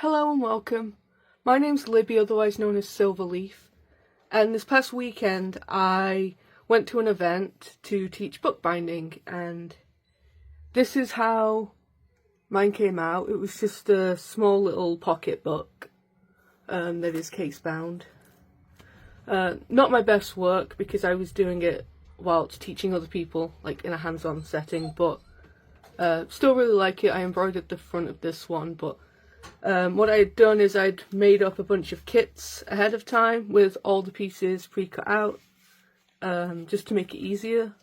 Hello and welcome. My name's Libby, otherwise known as Silverlief, and this past weekend I went to an event to teach bookbinding, and this is how mine came out. It was just a small little pocket book that is casebound. Not my best work because I was doing it whilst teaching other people, like in a hands-on setting, but still really like it. I embroidered the front of this one, but what I had done is I'd made up a bunch of kits ahead of time with all the pieces pre-cut out, just to make it easier.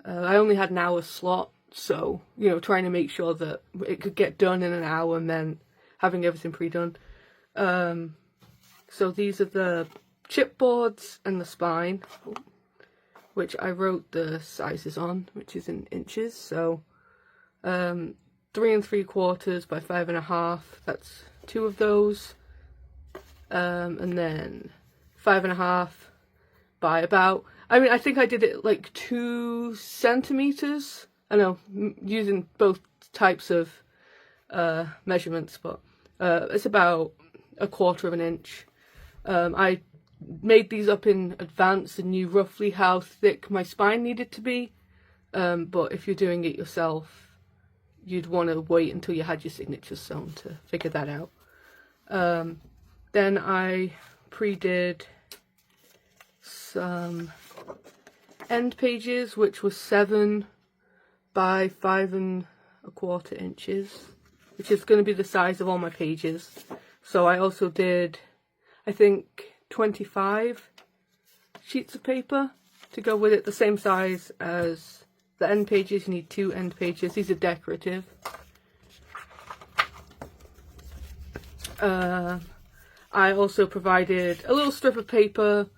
I only had an hour slot, so, you know, trying to make sure that it could get done in an hour and then having everything pre-done. So these are the chipboards and the spine, which I wrote the sizes on, which is in inches, so 3 3/4 by 5.5, that's 2 of those, and then 5.5 by about, I think I did it like 2 centimeters. I know, using both types of measurements, but it's about 1/4 of an inch. I made these up in advance and knew roughly how thick my spine needed to be, but if you're doing it yourself, you'd want to wait until you had your signatures sewn to figure that out. Then I pre-did some end pages, which was 7 by 5.25 inches, which is going to be the size of all my pages. So I also did, I think, 25 sheets of paper to go with it, the same size as the end pages. You need 2 end pages. These are decorative. I also provided a little strip of paper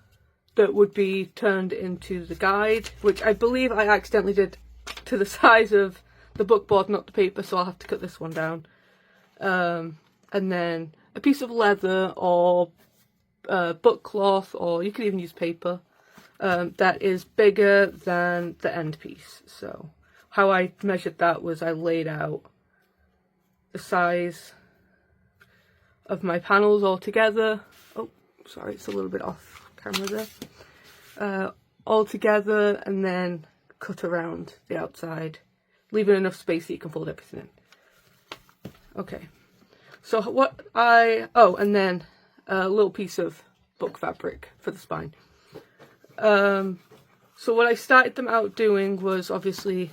that would be turned into the guide, which I believe I accidentally did to the size of the book board, not the paper, so I'll have to cut this one down. And then a piece of leather or book cloth, or you could even use paper, that is bigger than the end piece. So how I measured that was I laid out the size of my panels all together. Oh, sorry, it's a little bit off camera there. All together, and then cut around the outside, leaving enough space that you can fold everything in. Okay, so and then a little piece of book fabric for the spine. So what I started them out doing was obviously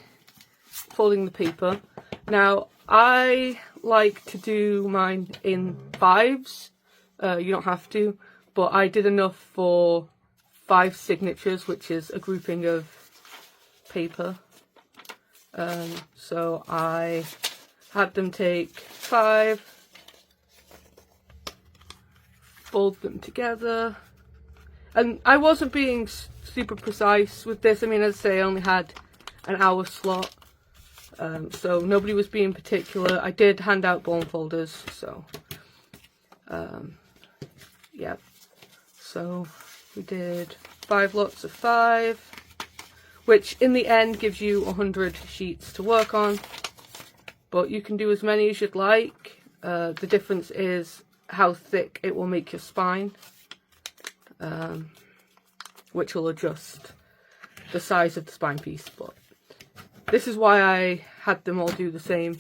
folding the paper. Now, I like to do mine in 5s. You don't have to, but I did enough for 5 signatures, which is a grouping of paper. So I had them take 5, fold them together. And I wasn't being super precise with this. I mean, as I say, I only had an hour slot, so nobody was being particular. I did hand out bone folders, so yeah. So we did 5 lots of 5, which in the end gives you 100 sheets to work on, but you can do as many as you'd like. The difference is how thick it will make your spine. Which will adjust the size of the spine piece, but this is why I had them all do the same.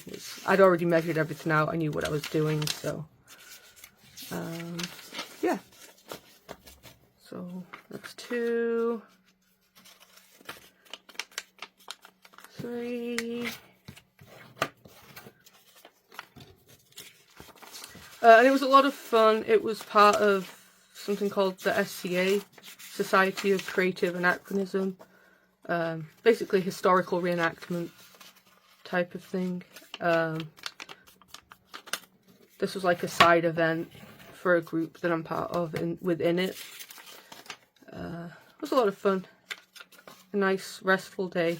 I'd already measured everything out, I knew what I was doing, so yeah. So that's 2, 3, and it was a lot of fun. It was part of something called the SCA, Society of Creative Anachronism, basically historical reenactment type of thing. This was like a side event for a group that I'm part of within it. It was a lot of fun. A nice restful day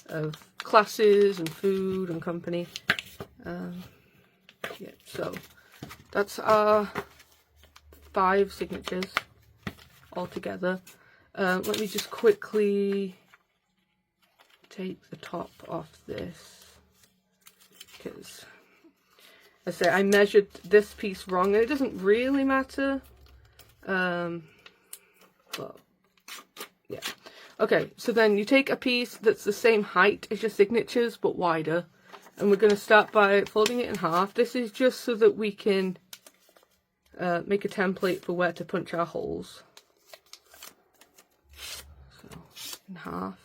of classes and food and company. Yeah, so that's our 5 signatures all together. Let me just quickly take the top off this, because I measured this piece wrong, and it doesn't really matter. But yeah. Okay, so then you take a piece that's the same height as your signatures, but wider. And we're going to start by folding it in half. This is just so that we can make a template for where to punch our holes. So, in half.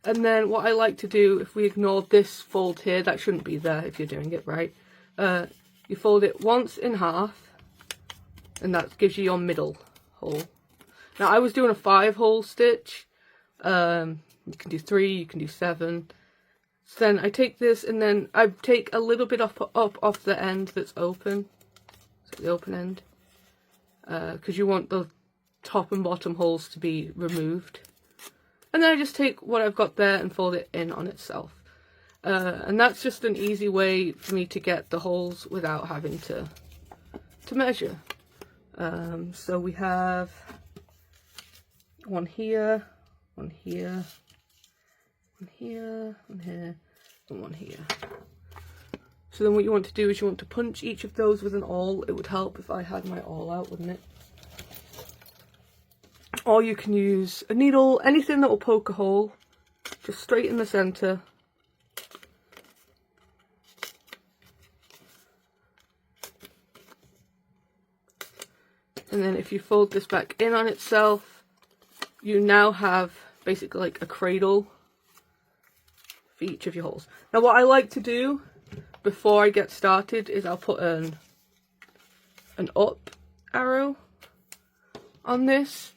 And then what I like to do, if we ignore this fold here, that shouldn't be there if you're doing it right. You fold it once in half, and that gives you your middle hole. Now I was doing a 5-hole stitch. You can do 3, you can do 7. So then I take this, and then I take a little bit up off the end that's open, so the open end, because you want the top and bottom holes to be removed. And then I just take what I've got there and fold it in on itself. And that's just an easy way for me to get the holes without having to measure. So we have one here, one here, one here, one here, and one here. So then what you want to do is you want to punch each of those with an awl. It would help if I had my awl out, wouldn't it? Or you can use a needle, anything that will poke a hole, just straight in the centre. And then if you fold this back in on itself, you now have basically like a cradle for each of your holes. Now what I like to do before I get started is I'll put an up arrow on this,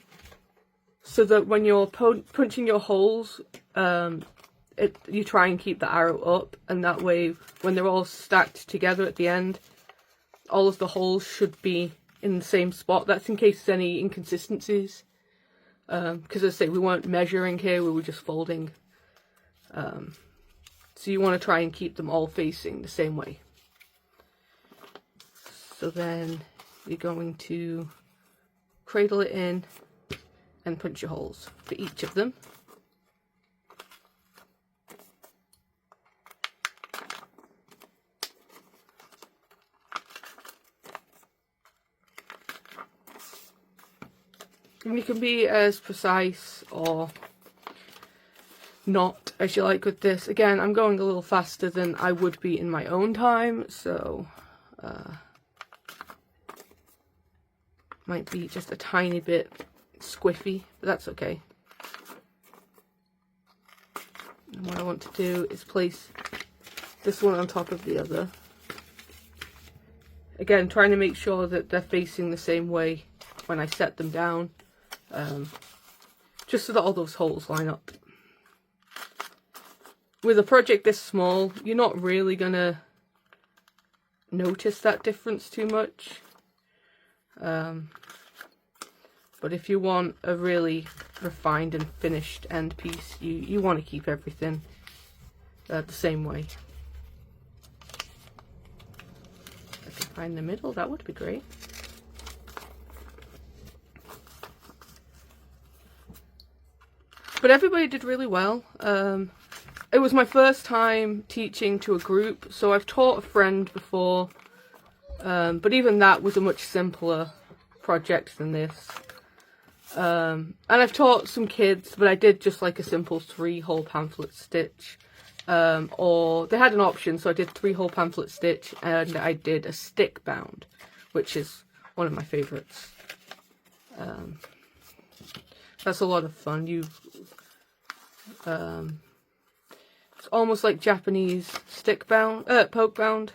so that when you're punching your holes, you try and keep the arrow up, and that way when they're all stacked together at the end, all of the holes should be in the same spot. That's in case there's any inconsistencies, because as I say, we weren't measuring here, we were just folding. So you want to try and keep them all facing the same way. So then you're going to cradle it in and punch your holes for each of them. And you can be as precise or not as you like with this. Again, I'm going a little faster than I would be in my own time, so might be just a tiny bit squiffy, but that's okay. And what I want to do is place this one on top of the other. Again, trying to make sure that they're facing the same way when I set them down, just so that all those holes line up. With a project this small, you're not really gonna notice that difference too much. But if you want a really refined and finished end piece, you want to keep everything the same way. If I can find the middle, that would be great. But everybody did really well. It was my first time teaching to a group, so I've taught a friend before, but even that was a much simpler project than this. And I've taught some kids, but I did just like a simple 3-hole pamphlet stitch, or they had an option, so I did 3-hole pamphlet stitch, and I did a stick bound, which is one of my favourites. That's a lot of fun. It's almost like Japanese stick bound, poke bound.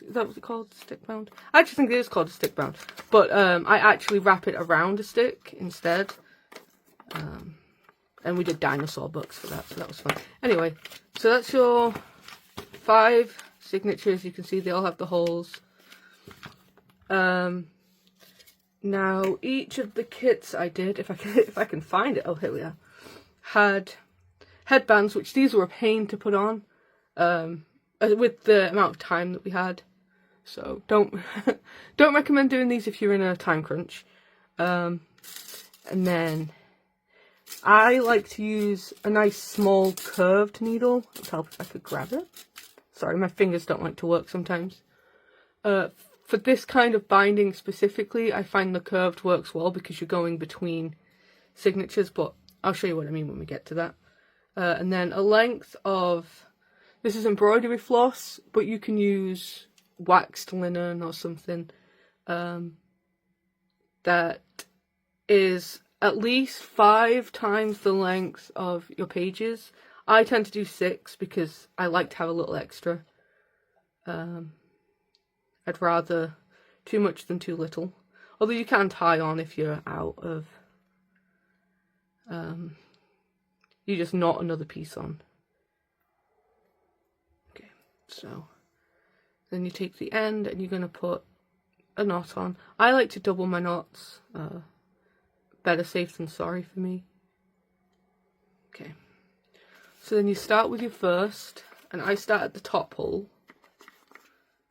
Is that what it's called? Stick bound? I actually think it is called a stick bound. But I actually wrap it around a stick instead. And we did dinosaur books for that, so that was fun. Anyway, so that's your 5 signatures. You can see they all have the holes. Now each of the kits I did, if I can find it, oh here we are, had headbands, which these were a pain to put on with the amount of time that we had. So don't recommend doing these if you're in a time crunch. And then I like to use a nice small curved needle. It'd help if I could grab it. Sorry, my fingers don't like to work sometimes. For this kind of binding specifically, I find the curved works well because you're going between signatures, but I'll show you what I mean when we get to that. And then a length of, this is embroidery floss, but you can use waxed linen or something that is at least 5 times the length of your pages. I tend to do 6 because I like to have a little extra. I'd rather too much than too little. Although you can tie on if you're out of... you just knot another piece on. Okay, so then you take the end and you're going to put a knot on. I like to double my knots. Better safe than sorry for me. Okay, so then you start with your first, and I start at the top hole.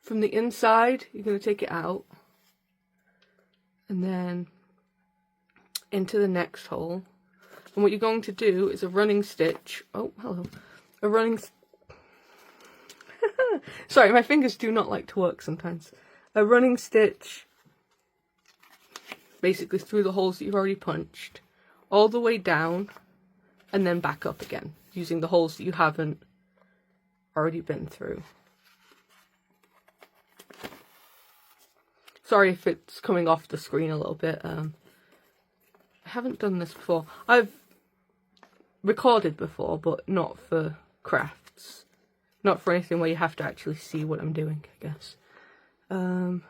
From the inside, you're going to take it out, and then into the next hole. And what you're going to do is a running stitch. Oh, hello. A running... Sorry, my fingers do not like to work sometimes. A running stitch, basically through the holes that you've already punched, all the way down, and then back up again, using the holes that you haven't already been through. Sorry if it's coming off the screen a little bit. I haven't done this before. I've recorded before, but not for crafts. Not for anything where you have to actually see what I'm doing, I guess. So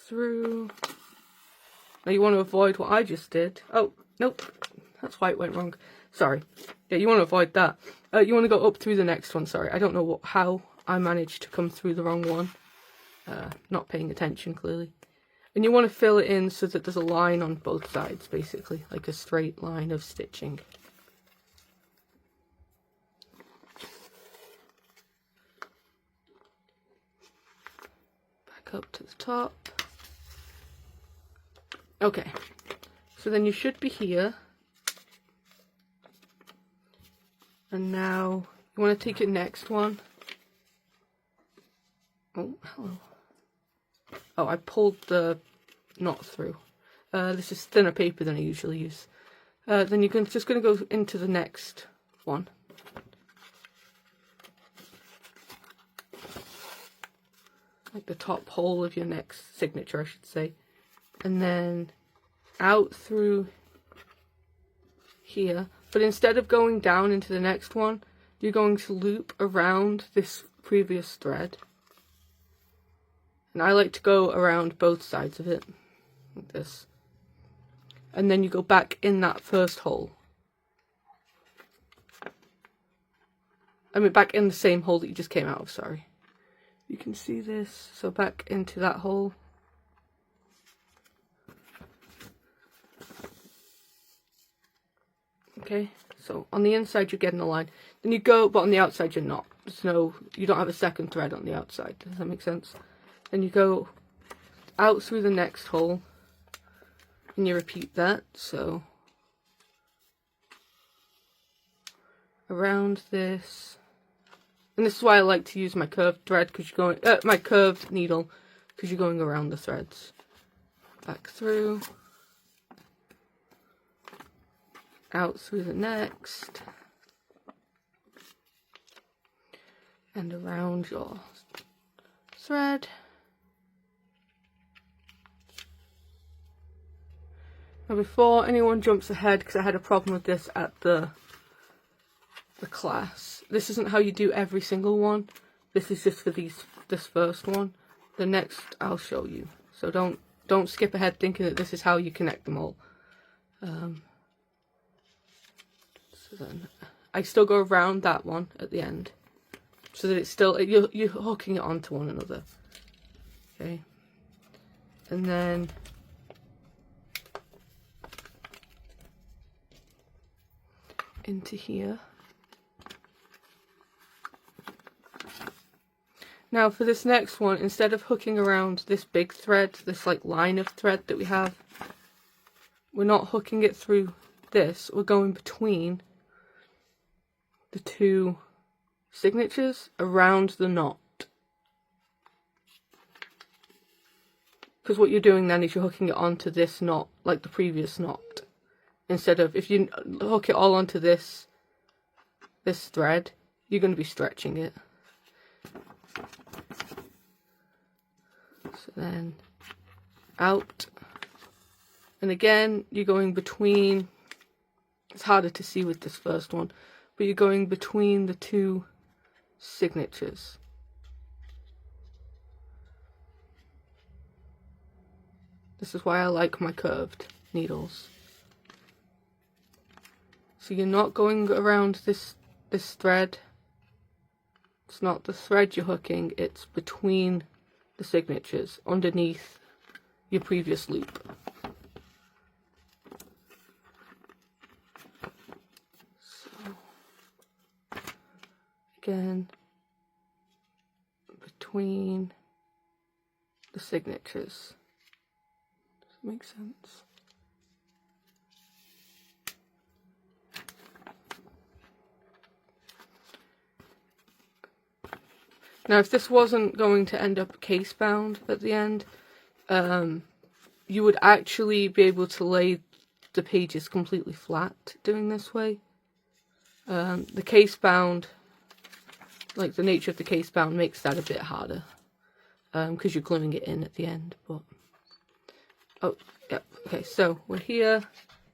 through. Now you want to avoid what I just did. Oh, nope. That's why it went wrong. Sorry. Yeah, you want to avoid that. You want to go up through the next one. Sorry, I don't know how I managed to come through the wrong one. Not paying attention, clearly. And you want to fill it in so that there's a line on both sides, basically. Like a straight line of stitching. Back up to the top. Okay. So then you should be here. And now you want to take your next one. Oh, hello. Oh, I pulled the knot through. This is thinner paper than I usually use. Then you're just going to go into the next one. Like the top hole of your next signature, I should say. And then out through here. But instead of going down into the next one, you're going to loop around this previous thread. And I like to go around both sides of it, like this. And then you go back in that first hole. I mean, back in the same hole that you just came out of, sorry. You can see this, so back into that hole. Okay, so on the inside you're getting a line. Then you go, but on the outside you're not. There's no, you don't have a second thread on the outside. Does that make sense? Then you go out through the next hole and you repeat that. So around this, and this is why I like to use my curved thread, because you're going my curved needle, because you're going around the threads. Back through, out through the next, and around your thread. Now before anyone jumps ahead, because I had a problem with this at the class, this isn't how you do every single one. This is just for this first one. The next I'll show you. So don't skip ahead thinking that this is how you connect them all. So then I still go around that one at the end, so that it's still, you're hooking it onto one another. Okay, and then into here. Now for this next one, instead of hooking around this big thread, this like line of thread that we have, we're not hooking it through this, we're going between the two signatures around the knot. Because what you're doing then is you're hooking it onto this knot, like the previous knot. Instead of, if you hook it all onto this thread, you're going to be stretching it. So then, out. And again, you're going between, it's harder to see with this first one, but you're going between the two signatures. This is why I like my curved needles. So you're not going around this thread. It's not the thread you're hooking, it's between the signatures, underneath your previous loop. So, again, between the signatures. Does that make sense? Now, if this wasn't going to end up case-bound at the end, you would actually be able to lay the pages completely flat doing this way. The case-bound, like the nature of the case-bound, makes that a bit harder because you're gluing it in at the end. But oh, yeah, okay, so we're here.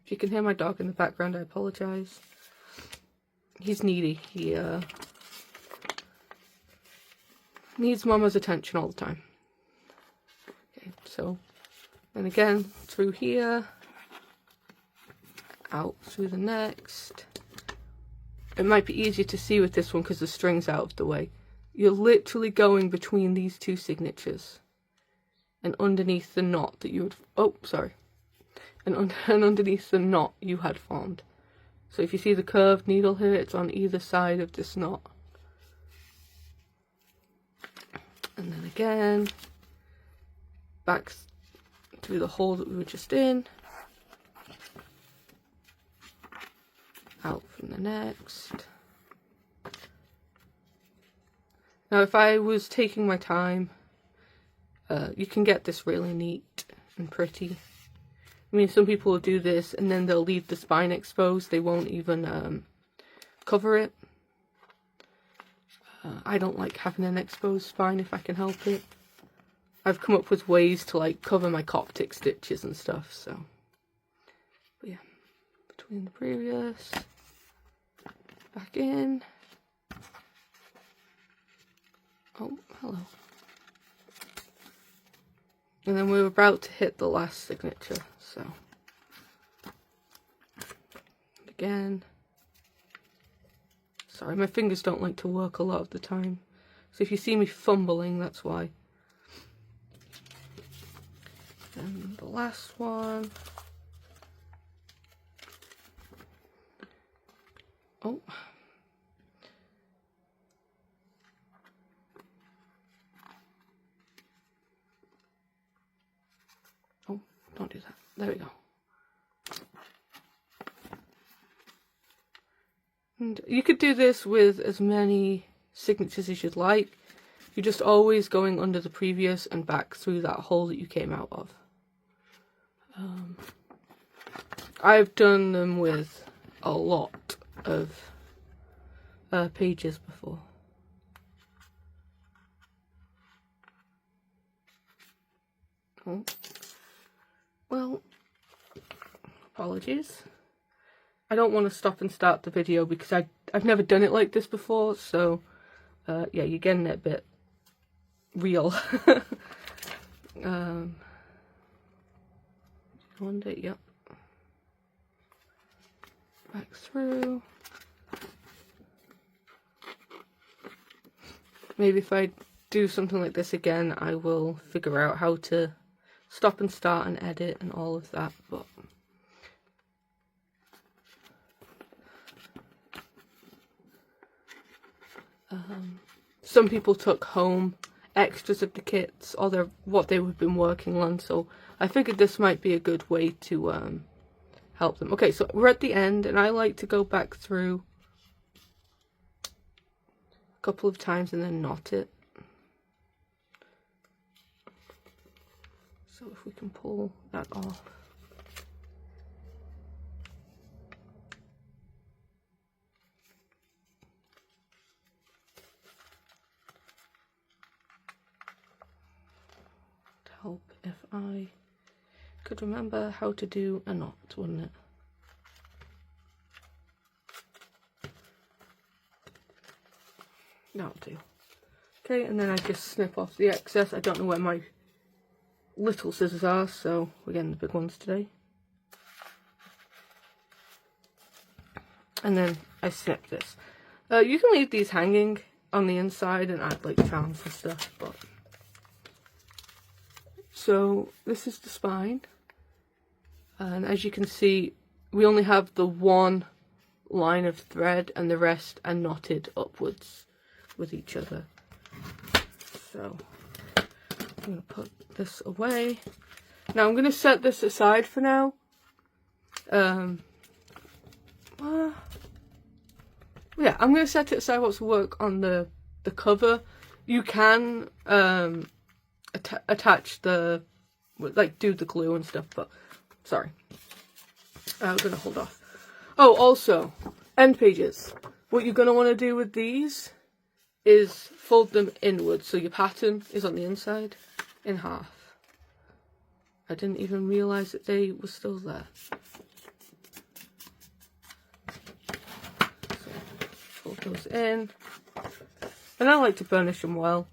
If you can hear my dog in the background, I apologise. He's needy. He needs mama's attention all the time. Okay, so, and again, through here, out through the next. It might be easier to see with this one because the string's out of the way. You're literally going between these two signatures. And underneath the knot that you would, oh, sorry. And underneath the knot you had formed. So if you see the curved needle here, it's on either side of this knot. And then again, back through the hole that we were just in, out from the next. Now if I was taking my time, you can get this really neat and pretty. I mean, some people will do this and then they'll leave the spine exposed, they won't even cover it. I don't like having an exposed spine if I can help it. I've come up with ways to like cover my Coptic stitches and stuff, so. But yeah, between the previous, back in. Oh, hello. And then we're about to hit the last signature, so. Again. Sorry, my fingers don't like to work a lot of the time. So if you see me fumbling, that's why. And the last one. Oh. Oh, don't do that. There we go. And you could do this with as many signatures as you'd like. You're just always going under the previous and back through that hole that you came out of. I've done them with a lot of pages before. Oh. Well, apologies. I don't want to stop and start the video because I've never done it like this before, so yeah, you're getting it a bit real. One day, yep. Back through. Maybe if I do something like this again, I will figure out how to stop and start and edit and all of that, but some people took home extras of the kits or what they have been working on, so I figured this might be a good way to help them. Okay, so we're at the end and I like to go back through a couple of times and then knot it. So if we can pull that off. To help if I could remember how to do a knot, wouldn't it? That'll do. Okay, and then I just snip off the excess. I don't know where my little scissors are, so we're getting the big ones today. And then I snip this. You can leave these hanging on the inside and add like charms and stuff, but... So this is the spine. And as you can see, we only have the one line of thread and the rest are knotted upwards with each other. So I'm going to put this away. Now I'm going to set this aside for now. Yeah, I'm going to set it aside to work on the cover. You can attach the, like, do the glue and stuff, but sorry. I'm going to hold off. Oh, also, end pages. What you're going to want to do with these is fold them inwards, so your pattern is on the inside in half. I didn't even realise that they were still there. So, fold those in. And I like to burnish them well.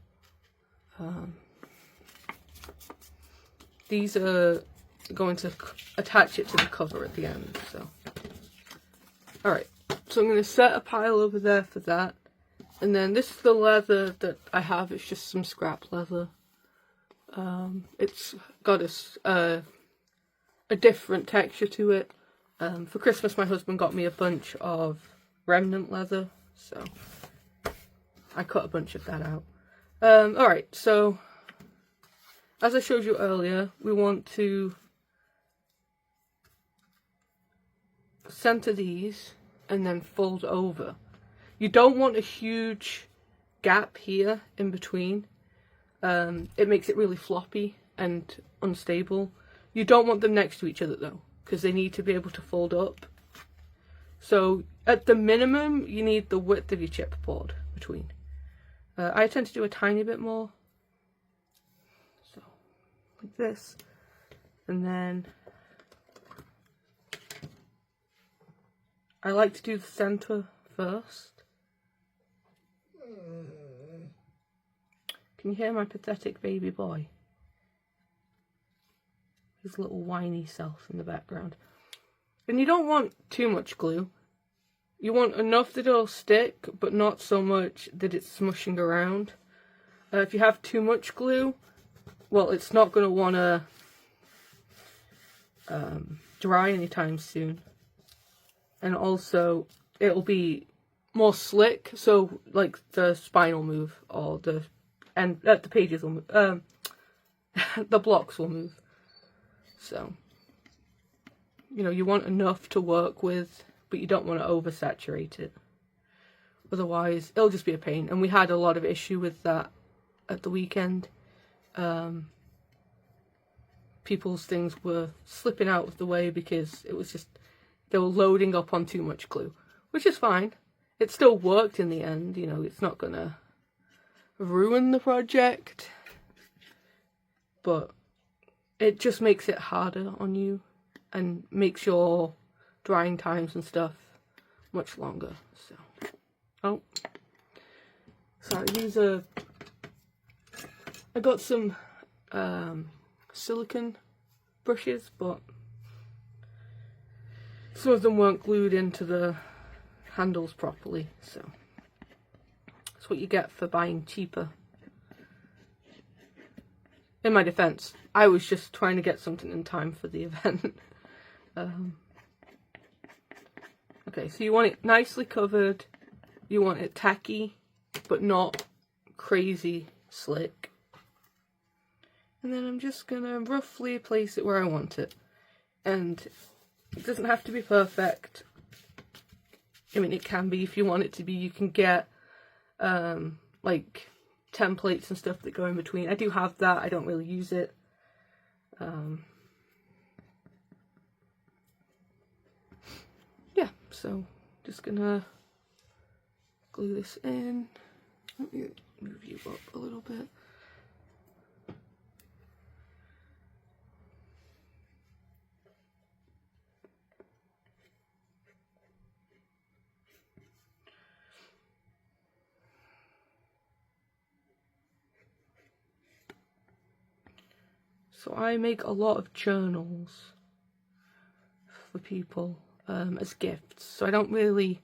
These are going to attach it to the cover at the end, so. Alright, so I'm going to set a pile over there for that. And then this is the leather that I have. It's just some scrap leather. It's got a different texture to it. For Christmas, my husband got me a bunch of remnant leather, so I cut a bunch of that out. Alright, so as I showed you earlier, we want to center these and then fold over. You don't want a huge gap here in between. It makes it really floppy and unstable. You don't want them next to each other though, because they need to be able to fold up. So at the minimum, you need the width of your chipboard between. I tend to do a tiny bit more. So like this. And then I like to do the center first. Can you hear my pathetic baby boy? His little whiny self in the background. And you don't want too much glue. You want enough that it'll stick, but not so much that it's smushing around. If you have too much glue, well, it's not going to want to dry anytime soon. And also, it'll be more slick, so like the spine will move, or the pages will move, the blocks will move. So, you know, you want enough to work with, but you don't want to oversaturate it. Otherwise, it'll just be a pain. And we had a lot of issue with that at the weekend. People's things were slipping out of the way because it was just, they were loading up on too much glue, which is fine. It still worked in the end, you know, it's not gonna ruin the project, but it just makes it harder on you and makes your drying times and stuff much longer. So, oh, sorry, these are, I got some silicone brushes, but some of them weren't glued into the handles properly, so that's what you get for buying cheaper. In my defense, I was just trying to get something in time for the event. Okay, so you want it nicely covered, you want it tacky, but not crazy slick. And then I'm just gonna roughly place it where I want it. And it doesn't have to be perfect. I mean, it can be if you want it to be. You can get like templates and stuff that go in between. I do have that. I don't really use it. Yeah, so just gonna glue this in. Let me move you up a little bit. So I make a lot of journals for people as gifts. So I don't really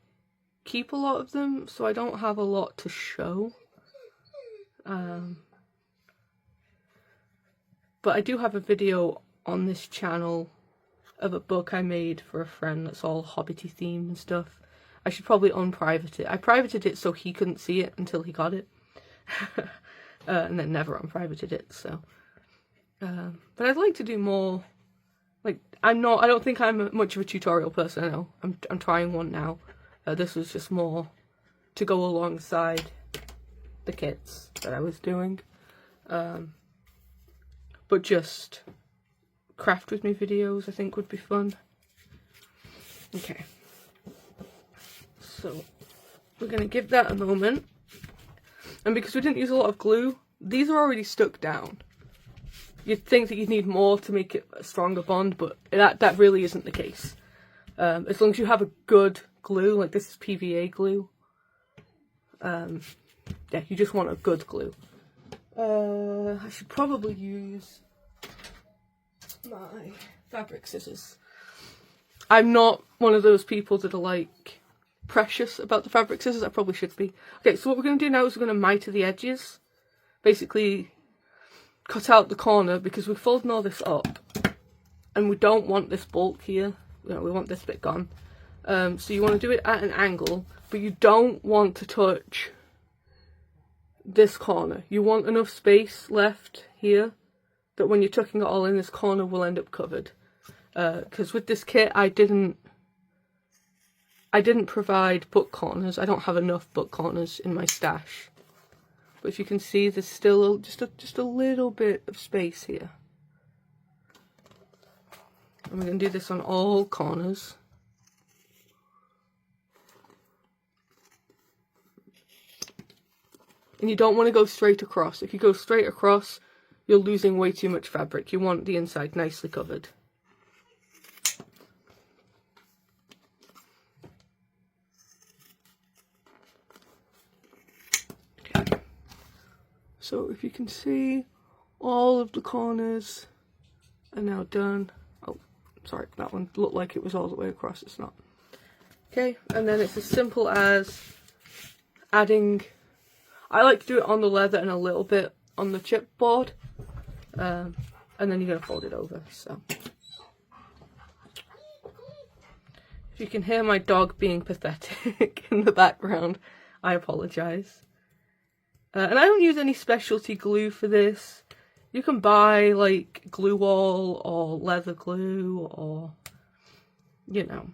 keep a lot of them, so I don't have a lot to show. But I do have a video on this channel of a book I made for a friend that's all Hobbity themed and stuff. I should probably unprivate it. I privated it so he couldn't see it until he got it. And then never unprivated it, so. But I'd like to do more, like, I don't think I'm much of a tutorial person, I know. I'm trying one now. This was just more to go alongside the kits that I was doing. But just craft with me videos I think would be fun. Okay. So, we're going to give that a moment. And because we didn't use a lot of glue, these are already stuck down. You'd think that you'd need more to make it a stronger bond, but that really isn't the case. As long as you have a good glue, like this is PVA glue. Yeah, you just want a good glue. I should probably use my fabric scissors. I'm not one of those people that are like precious about the fabric scissors. I probably should be. Okay, so what we're going to do now is we're going to miter the edges. Basically cut out the corner because we're folding all this up and we don't want this bulk here. You know, we want this bit gone. So you want to do it at an angle, but you don't want to touch this corner. You want enough space left here that when you're tucking it all in, this corner will end up covered. Because with this kit, I didn't provide book corners. I don't have enough book corners in my stash. But if you can see, there's still just a little bit of space here. And we're going to do this on all corners. And you don't want to go straight across. If you go straight across, you're losing way too much fabric. You want the inside nicely covered. Okay. So if you can see, all of the corners are now done. Oh, sorry, that one looked like it was all the way across. It's not. Okay, and then it's as simple as adding. I like to do it on the leather and a little bit on the chipboard, and then you're going to fold it over. So if you can hear my dog being pathetic in the background, I apologise. And I don't use any specialty glue for this. You can buy like glue wall or leather glue or, you know,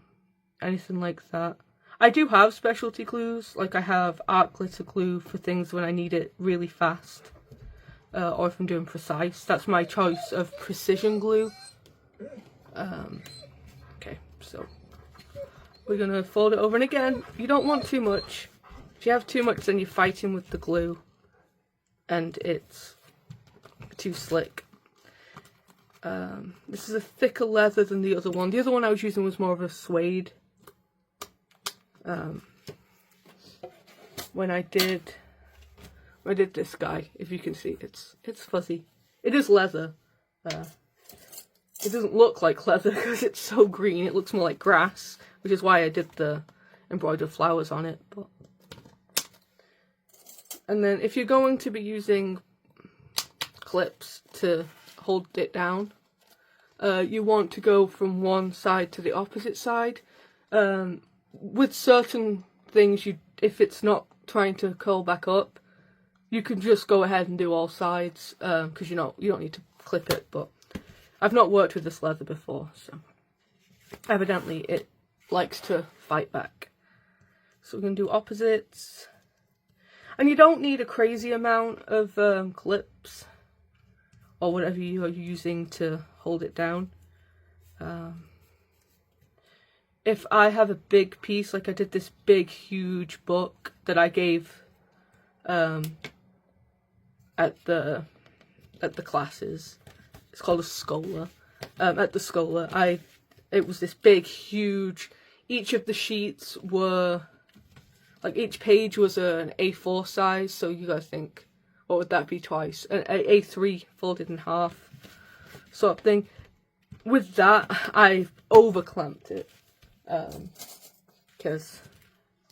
anything like that. I do have specialty glues, like I have art glitter glue for things when I need it really fast, or if I'm doing precise. That's my choice of precision glue. Okay, so we're going to fold it over, and again, you don't want too much. If you have too much, then you're fighting with the glue, and it's too slick. This is a thicker leather than the other one. The other one I was using was more of a suede. When I did this guy, if you can see, it's fuzzy. It is leather. It doesn't look like leather because it's so green. It looks more like grass, which is why I did the embroidered flowers on it. But and then if you're going to be using clips to hold it down, you want to go from one side to the opposite side. With certain things, if it's not trying to curl back up, you can just go ahead and do all sides, because you don't need to clip it. But I've not worked with this leather before, so evidently it likes to fight back. So we're going to do opposites. And you don't need a crazy amount of clips. or whatever you are using to hold it down. If I have a big piece, like I did this big huge book that I gave at the classes, it's called a scholar. At the scholar, it was this big huge, each of the sheets were, like each page was an A4 size, so you guys think, what would that be twice? An A3 folded in half sort of thing. With that, I over clamped it because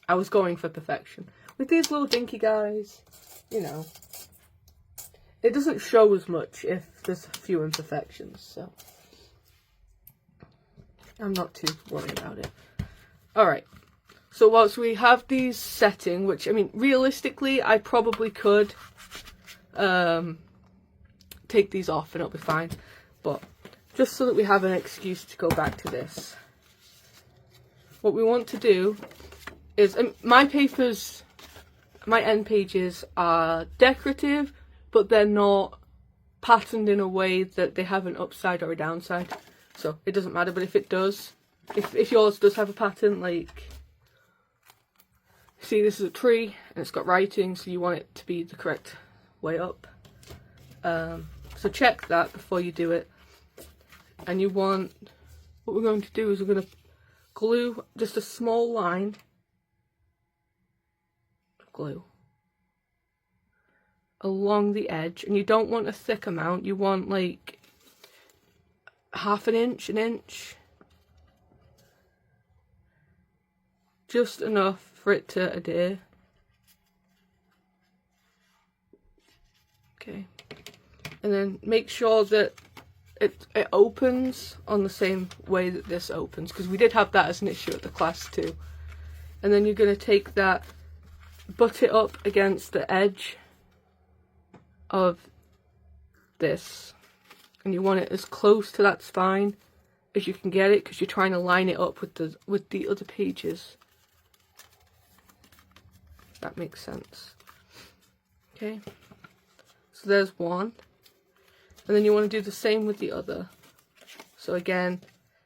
I was going for perfection. With these little dinky guys, you know, it doesn't show as much if there's a few imperfections, so I'm not too worried about it. Alright, so whilst we have these setting, which, I mean, realistically, I probably could take these off and it'll be fine, but just so that we have an excuse to go back to this, what we want to do is, my papers, my end pages are decorative, but they're not patterned in a way that they have an upside or a downside, so it doesn't matter. But if it does, if yours does have a pattern, like, see, this is a tree and it's got writing, so you want it to be the correct way up, so check that before you do it. And you want, what we're going to do is we're going to glue just a small line of glue along the edge, and you don't want a thick amount, you want like half an inch, just enough for it to adhere. Okay, and then make sure that it opens on the same way that this opens, because we did have that as an issue at the class too. And then you're going to take that, butt it up against the edge of this, and you want it as close to that spine as you can get it, because you're trying to line it up with the other pages. If that makes sense. Okay, so there's one. And then you want to do the same with the other. So again,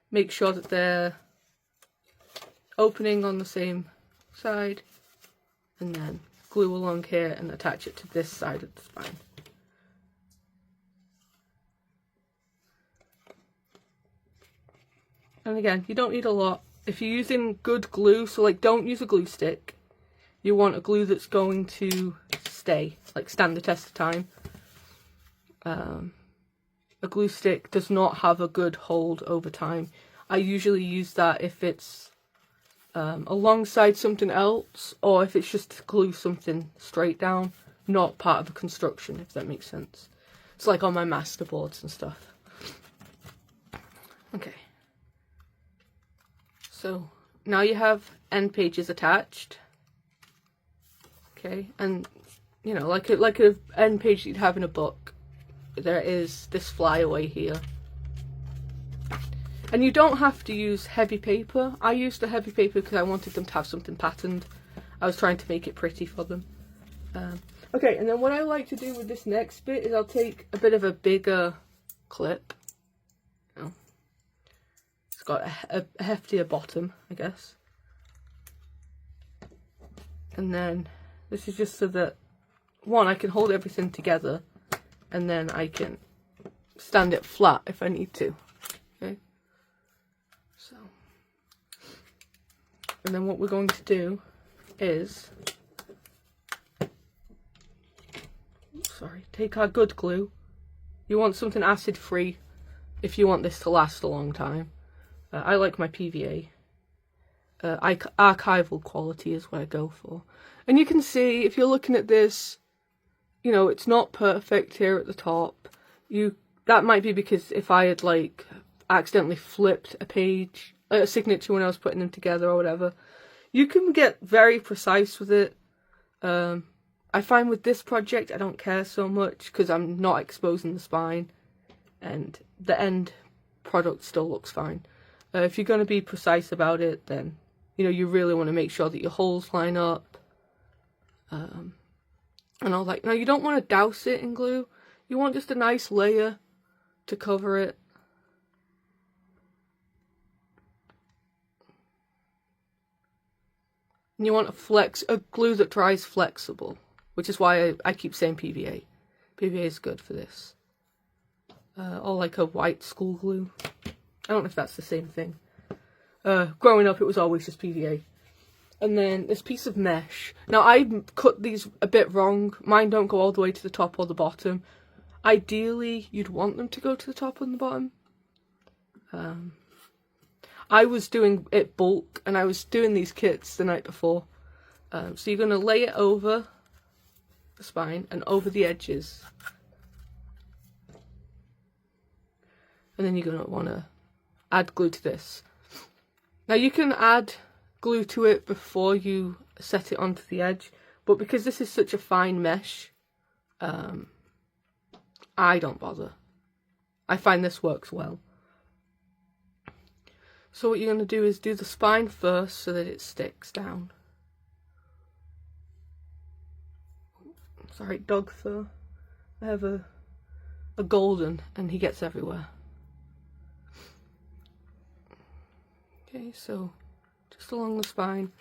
make sure that they're opening on the same side, and then glue along here and attach it to this side of the spine. And again, you don't need a lot. If you're using good glue, so like don't use a glue stick. You want a glue that's going to stay, like stand the test of time. A glue stick does not have a good hold over time. I usually use that if it's alongside something else, or if it's just to glue something straight down, not part of a construction, if that makes sense. It's like on my masterboards and stuff. Okay. So now you have end pages attached. Okay, and you know, like a end page you'd have in a book. There is this flyaway here, and you don't have to use heavy paper. I used the heavy paper because I wanted them to have something patterned. I was trying to make it pretty for them. Okay, and then what I like to do with this next bit is I'll take a bit of a bigger clip. You know, it's got a heftier bottom, I guess. And then this is just so that, one, I can hold everything together, and then I can stand it flat if I need to. Okay, so, and then what we're going to do is, take our good glue. You want something acid free if you want this to last a long time. I like my PVA. Archival quality is what I go for. And you can see, if you're looking at this, you know, it's not perfect here at the top. That might be because if I had like accidentally flipped a page, a signature when I was putting them together or whatever. You can get very precise with it. I find with this project I don't care so much because I'm not exposing the spine and the end product still looks fine. If you're going to be precise about it, then you know you really want to make sure that your holes line up and all that. Now you don't want to douse it in glue. You want just a nice layer to cover it. And you want a glue that dries flexible, which is why I keep saying PVA. PVA is good for this. Or like a white school glue. I don't know if that's the same thing. Growing up, it was always just PVA. And then this piece of mesh. Now, I cut these a bit wrong. Mine don't go all the way to the top or the bottom. Ideally, you'd want them to go to the top and the bottom. I was doing it bulk, and I was doing these kits the night before. So you're going to lay it over the spine and over the edges. And then you're going to want to add glue to this. Now you can add glue to it before you set it onto the edge, but because this is such a fine mesh, I don't bother. I find this works well. So what you're going to do is do the spine first so that it sticks down. Sorry, dog fur. I have a golden and he gets everywhere. Okay, so just along the spine,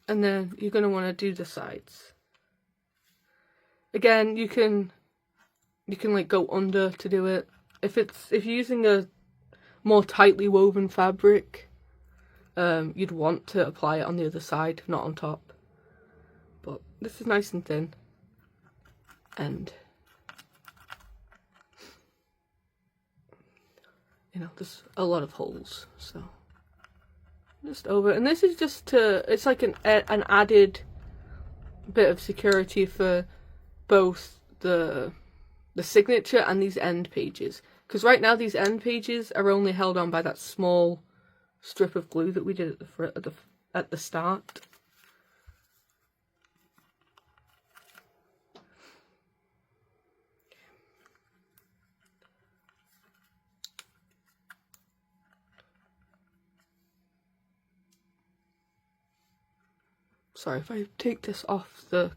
and then you're going to want to do the sides. Again, you can like go under to do it. If you're using a more tightly woven fabric, you'd want to apply it on the other side, not on top. But this is nice and thin, and you know, there's a lot of holes, so just over. And this is just it's like an added bit of security for both the signature and these end pages, because right now these end pages are only held on by that small strip of glue that we did at the start. Sorry if I take this off the...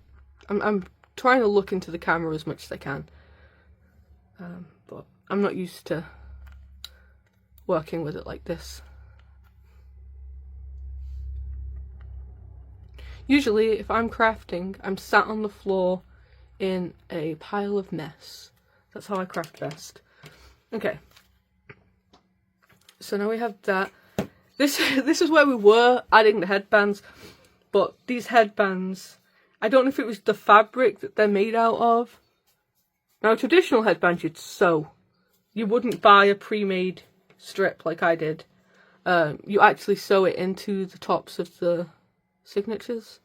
I'm trying to look into the camera as much as I can. But I'm not used to working with it like this. Usually, if I'm crafting, I'm sat on the floor in a pile of mess. That's how I craft best. Okay. So now we have that. This is where we were adding the headbands. But these headbands, I don't know if it was the fabric that they're made out of. Now, a traditional headband you'd sew. You wouldn't buy a pre-made strip like I did. You actually sew it into the tops of the signatures.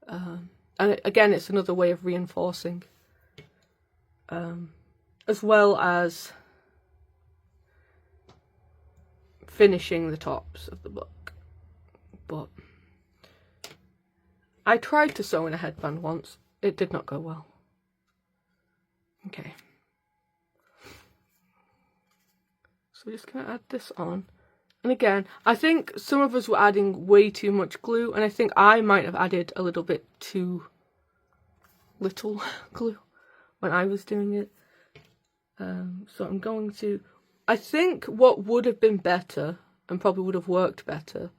And again, it's another way of reinforcing. As well as finishing the tops of the book. But I tried to sew in a headband once. It did not go well. Okay. So we're just going to add this on. And again, I think some of us were adding way too much glue, and I think I might have added a little bit too little glue when I was doing it. So I'm going to... I think what would have been better, and probably would have worked better,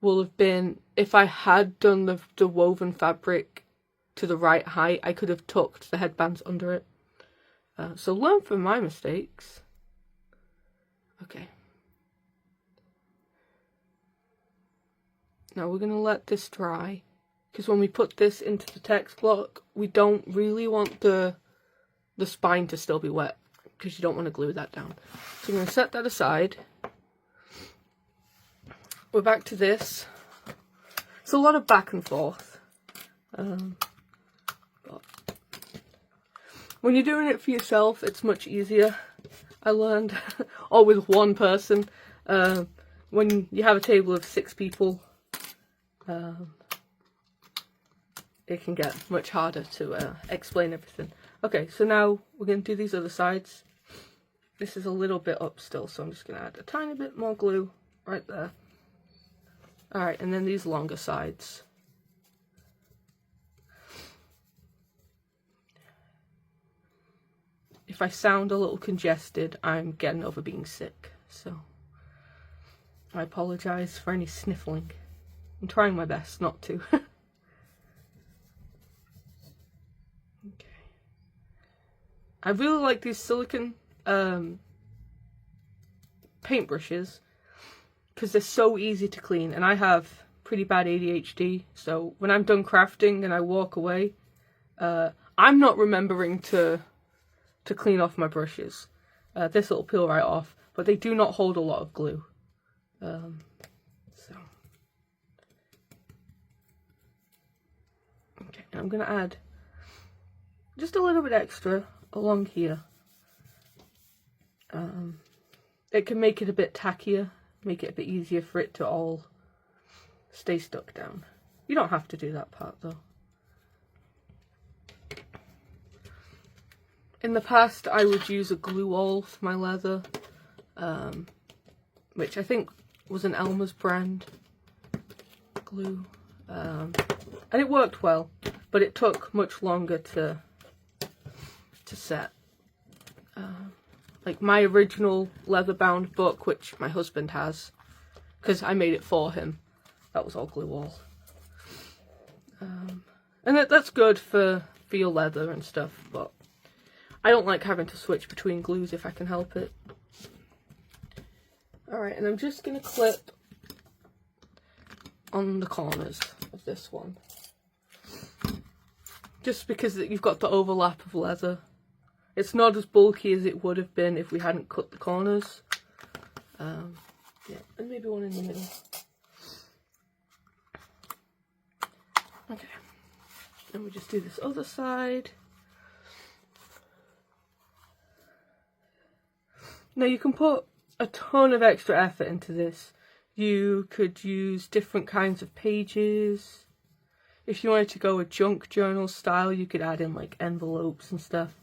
will have been if I had done the woven fabric to the right height. I could have tucked the headbands under it. So learn from my mistakes. Okay. Now we're going to let this dry, because when we put this into the text block, we don't really want the spine to still be wet, because you don't want to glue that down. So I'm going to set that aside. We're back to this. It's a lot of back and forth. But when you're doing it for yourself, it's much easier. I learned, or with one person, when you have a table of 6 people, it can get much harder to explain everything. Okay, so now we're going to do these other sides. This is a little bit up still, so I'm just going to add a tiny bit more glue right there. Alright, and then these longer sides. if I sound a little congested, I'm getting over being sick, so I apologise for any sniffling. I'm trying my best not to. Okay. I really like these silicone paintbrushes because they're so easy to clean, and I have pretty bad ADHD, so when I'm done crafting and I walk away, I'm not remembering to clean off my brushes. This will peel right off, but they do not hold a lot of glue. So okay, I'm gonna add just a little bit extra along here. It can make it a bit tackier, make it a bit easier for it to all stay stuck down. You don't have to do that part though. In the past I would use a glue wall for my leather, which I think was an Elmer's brand glue, and it worked well, but it took much longer to set. Like my original leather bound book, which my husband has, because I made it for him, that was all glue wall. And that's good for your leather and stuff, but I don't like having to switch between glues if I can help it. Alright, and I'm just going to clip on the corners of this one. Just because you've got the overlap of leather. It's not as bulky as it would have been if we hadn't cut the corners. Yeah, and maybe one in the middle. Okay, and we just do this other side. Now you can put a ton of extra effort into this. You could use different kinds of pages. If you wanted to go a junk journal style, you could add in like envelopes and stuff.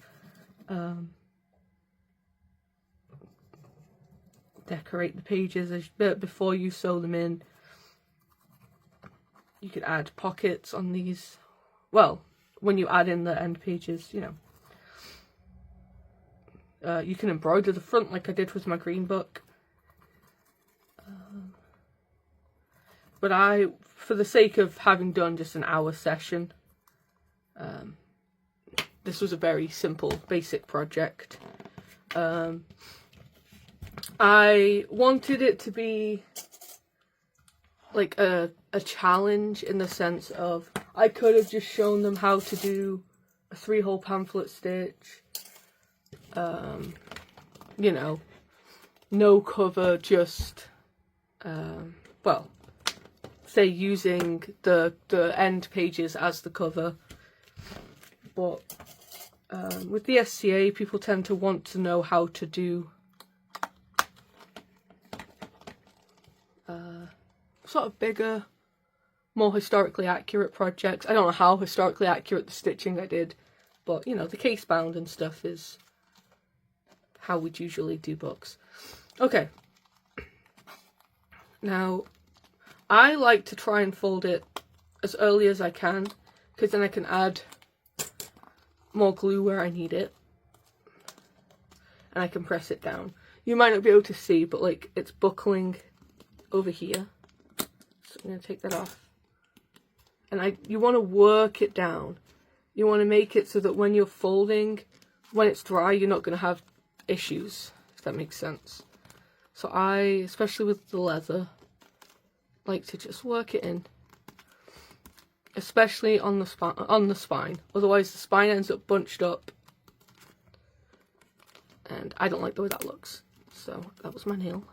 Decorate the pages before you sew them in. You could add pockets on these. Well, when you add in the end pages, you know. You can embroider the front like I did with my green book. But for the sake of having done just an hour session, this was a very simple, basic project. I wanted it to be like a challenge in the sense of I could have just shown them how to do a 3-hole pamphlet stitch. You know, no cover, just, well, say using the end pages as the cover. But with the SCA, people tend to want to know how to do sort of bigger, more historically accurate projects. I don't know how historically accurate the stitching I did, but, you know, the Casebound and stuff is how we'd usually do books. Okay. Now, I like to try and fold it as early as I can, because then I can add more glue where I need it. And I can press it down. You might not be able to see, but like it's buckling over here. So I'm going to take that off. And you want to work it down. You want to make it so that when you're folding, when it's dry, you're not going to have issues, if that makes sense. So I, especially with the leather, like to just work it in, especially on the spine. Otherwise the spine ends up bunched up, and I don't like the way that looks. So that was my nail.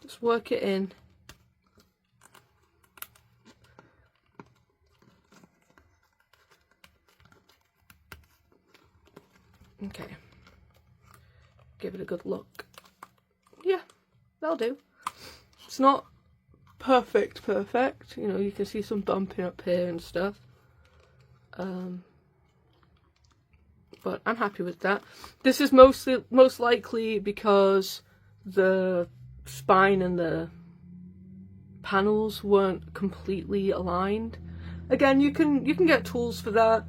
Just work it in. Okay. Give it a good look. Yeah, that'll do. It's not perfect, you know, you can see some bumping up here and stuff. But I'm happy with that. This is most likely because the spine and the panels weren't completely aligned. Again, you can get tools for that,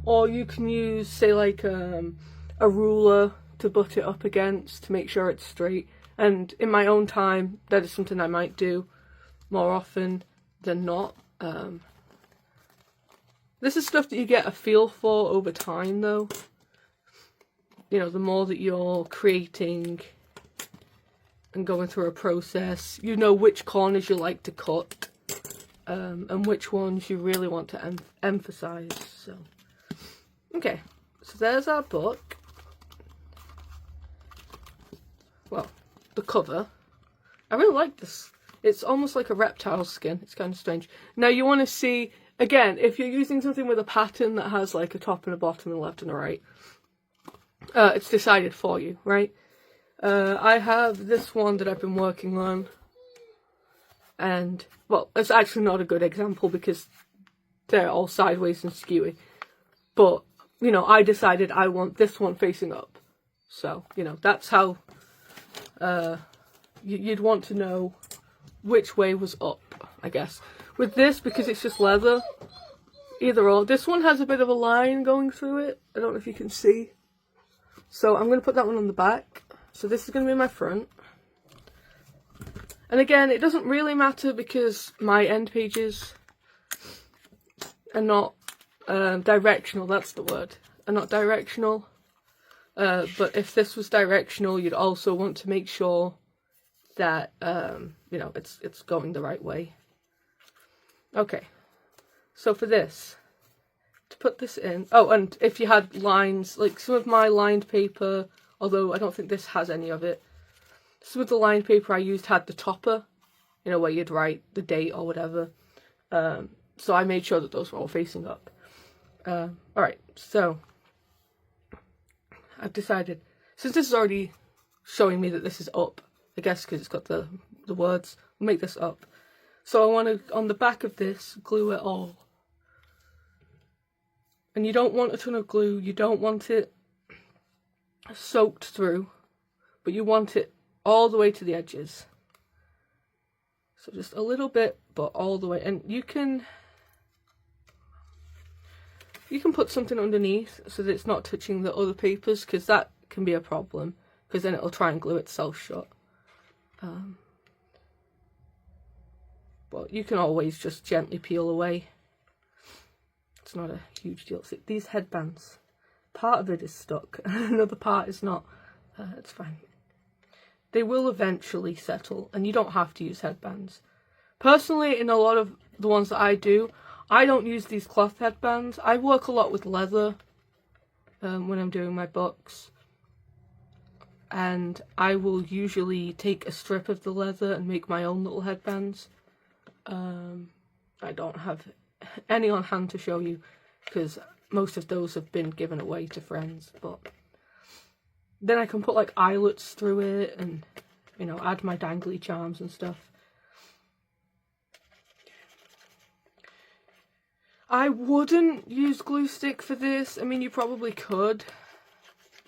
or you can use, say, like a ruler to butt it up against to make sure it's straight. And in my own time, that is something I might do more often than not. This is stuff that you get a feel for over time, though. You know, the more that you're creating and going through a process, you know which corners you like to cut, and which ones you really want to emphasize. So, okay, so there's our book. Well, the cover. I really like this. It's almost like a reptile skin. It's kind of strange. Now you want to see, again, if you're using something with a pattern that has like a top and a bottom and a left and a right, it's decided for you, right? I have this one that I've been working on, and, well, it's actually not a good example because they're all sideways and skewy, but, you know, I decided I want this one facing up, so, you know, that's how, you'd want to know which way was up, I guess. With this, because it's just leather, either or. This one has a bit of a line going through it, I don't know if you can see, so I'm going to put that one on the back. So this is going to be my front. And again, it doesn't really matter because my end pages are not directional, that's the word. Are not directional. But if this was directional, you'd also want to make sure that, you know, it's going the right way. Okay. So for this, to put this in... Oh, and if you had lines, like some of my lined paper... Although I don't think this has any of it. Some of the lined paper I used had the topper, you know, where you'd write the date or whatever. So I made sure that those were all facing up. Alright, so I've decided, since this is already showing me that this is up, I guess because it's got the words, I'll make this up. So I want to, on the back of this, glue it all. And you don't want a ton of glue, you don't want it soaked through, but you want it all the way to the edges. So just a little bit, but all the way. And you can put something underneath so that it's not touching the other papers, because that can be a problem, because then it'll try and glue itself shut. But you can always just gently peel away. It's not a huge deal. See, these headbands, part of it is stuck, another part is not. It's fine. They will eventually settle, and you don't have to use headbands. Personally, in a lot of the ones that I do, I don't use these cloth headbands. I work a lot with leather when I'm doing my books, and I will usually take a strip of the leather and make my own little headbands. I don't have any on hand to show you, because most of those have been given away to friends, but then I can put like eyelets through it and, you know, add my dangly charms and stuff. I wouldn't use glue stick for this. I mean, you probably could,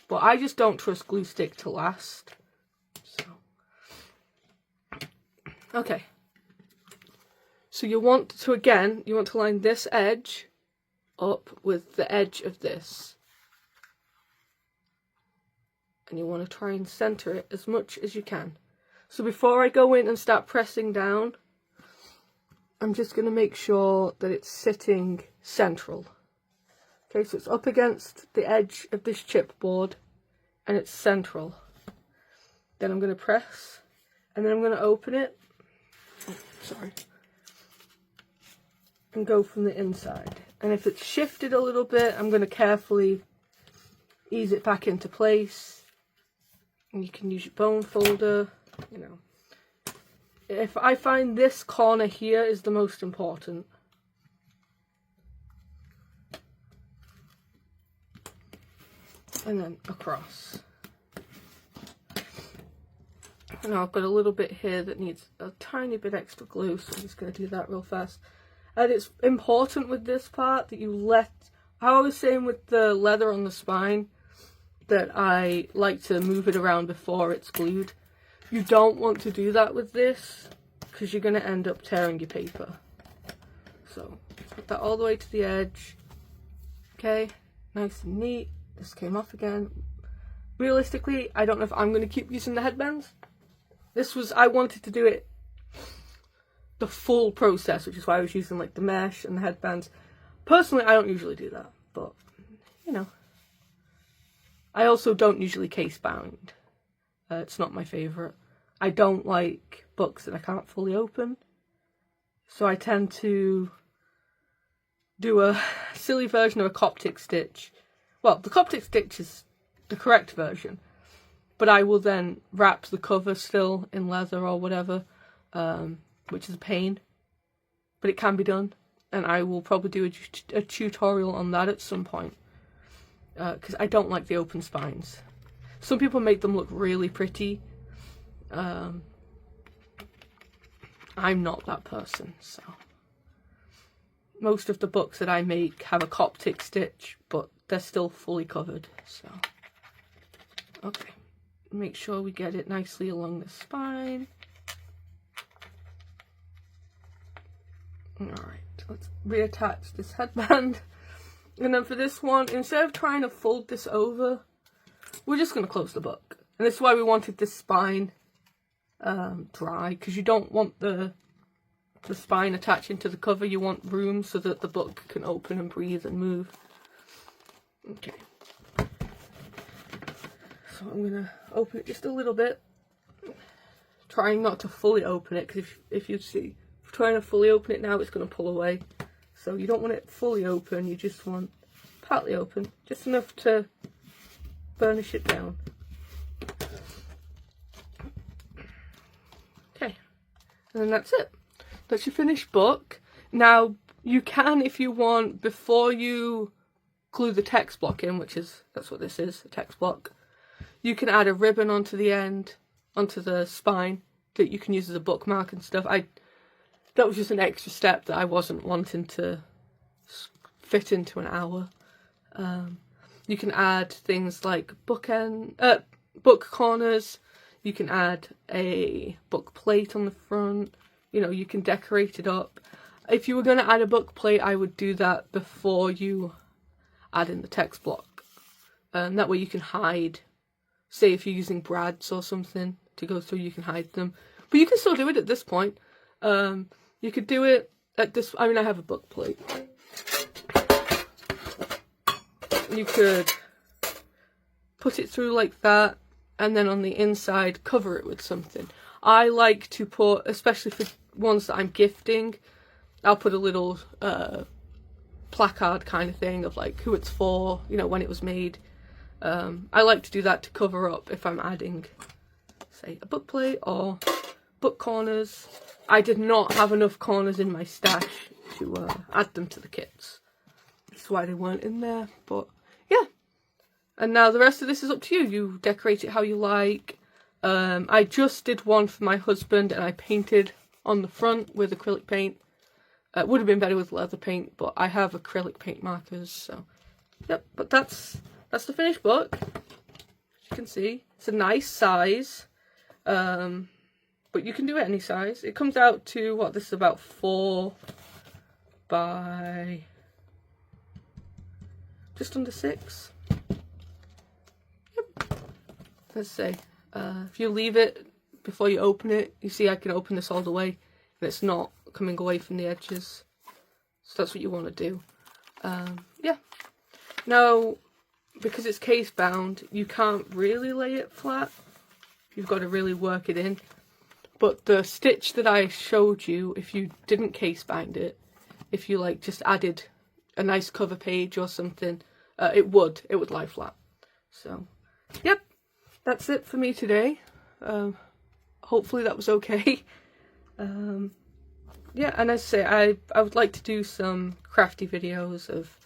but I just don't trust glue stick to last. So, okay. So you want to, again, you want to line this edge up with the edge of this. And you want to try and center it as much as you can. So before I go in and start pressing down, I'm just going to make sure that it's sitting central. Okay, so it's up against the edge of this chipboard and it's central. Then I'm going to press, and then I'm going to open it. Oh, sorry. And go from the inside. And if it's shifted a little bit, I'm going to carefully ease it back into place. And you can use your bone folder, you know. If I find this corner here is the most important. And then across. And I've got a little bit here that needs a tiny bit extra glue, so I'm just going to do that real fast. And it's important with this part that you let, I was saying with the leather on the spine, that I like to move it around before it's glued. You don't want to do that with this, because you're going to end up tearing your paper. So, put that all the way to the edge. Okay, nice and neat. This came off again. realistically, I don't know if I'm going to keep using the headbands. I wanted to do it the full process, which is why I was using like the mesh and the headbands. Personally, I don't usually do that, but you know. I also don't usually casebound. It's not my favourite. I don't like books that I can't fully open. So I tend to do a silly version of a Coptic stitch. Well, the Coptic stitch is the correct version, but I will then wrap the cover still in leather or whatever, which is a pain, but it can be done, and I will probably do a tutorial on that at some point, because I don't like the open spines. Some people make them look really pretty. I'm not that person, so most of the books that I make have a Coptic stitch, but they're still fully covered, so okay, make sure we get it nicely along the spine. Alright, let's reattach this headband, and then for this one, instead of trying to fold this over, we're just going to close the book. And this is why we wanted this spine dry, because you don't want the spine attaching to the cover. You want room so that the book can open and breathe and move. Okay. So I'm going to open it just a little bit. Trying not to fully open it, because if you see, if trying to fully open it now, it's going to pull away. So you don't want it fully open, you just want partly open. Just enough to burnish it down. Okay, and then that's it. That's your finished book. Now you can, if you want, before you glue the text block in, that's what this is, a text block, you can add a ribbon onto the end, onto the spine, that you can use as a bookmark and stuff. That was just an extra step that I wasn't wanting to fit into an hour. You can add things like book corners. You can add a book plate on the front. You know, you can decorate it up. If you were going to add a book plate, I would do that before you add in the text block. That way you can hide, say if you're using brads or something to go through, you can hide them. But you can still do it at this point. You could do it at this, I mean, I have a book plate. You could put it through like that, and then on the inside cover it with something. I like to put, especially for ones that I'm gifting, I'll put a little placard kind of thing of like who it's for, you know, when it was made. I like to do that to cover up if I'm adding, say, a book plate or book corners. I did not have enough corners in my stash to add them to the kits. That's why they weren't in there, but yeah. And now the rest of this is up to you. You decorate it how you like. I just did one for my husband and I painted on the front with acrylic paint. It would have been better with leather paint, but I have acrylic paint markers, so yep. But that's the finished book. As you can see, it's a nice size, but you can do it any size. It comes out to what, this is about 4 by just under 6. Yep. Let's say if you leave it before you open it, you see I can open this all the way and it's not coming away from the edges, so that's what you want to do. Yeah, now because it's case bound, you can't really lay it flat, you've got to really work it in. But the stitch that I showed you, if you didn't case bind it, if you like just added a nice cover page or something, it would lie flat. So yep, that's it for me today. Hopefully that was okay. Yeah, and as I say, I would like to do some crafty videos of,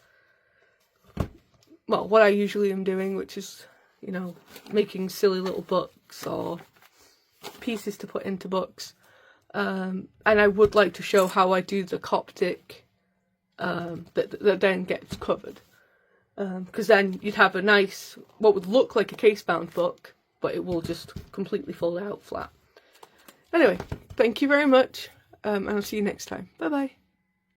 well, what I usually am doing, which is, you know, making silly little books or pieces to put into books. And I would like to show how I do the Coptic that then gets covered. Because then you'd have a nice, what would look like a case-bound book, but it will just completely fold out flat. Anyway, thank you very much. And I'll see you next time. Bye bye.